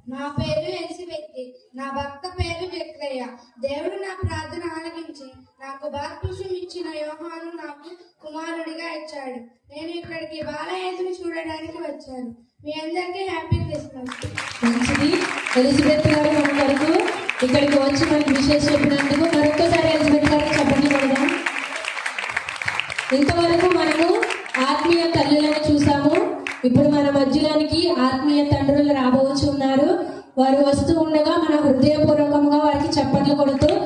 నా పేరు ఎలిజబెత్. నా భర్త పేరు జక్రయ్య. దేవుడు నా ప్రార్థన ఆలకించి నాకు బాప్తిసం ఇచ్చిన యోహాను నాకు కుమారుడిగా ఇచ్చాడు. నేను ఇక్కడికి బాలయేసుని చూడడానికి వచ్చాను. మీ అందరికీ హ్యాపీ క్రిస్మస్. మంచిది. ఎలిజబెత్ గారు మన వరకు ఇక్కడికి వచ్చి మనకి విషయం చెప్పినందుకు మరొకసారి ఎలిజబెత్ గారికి చెప్పండి కొడదాం. ఇంతవరకు మనము ఆత్మీయ తల్లులను చూసాము. ఇప్పుడు మన మధ్యలోనికి ఆత్మీయ తండ్రులు రాబోచున్నారు. వారు వస్తూ ఉండగా మన హృదయపూర్వకంగా వారికి చప్పట్లు కొడుతూ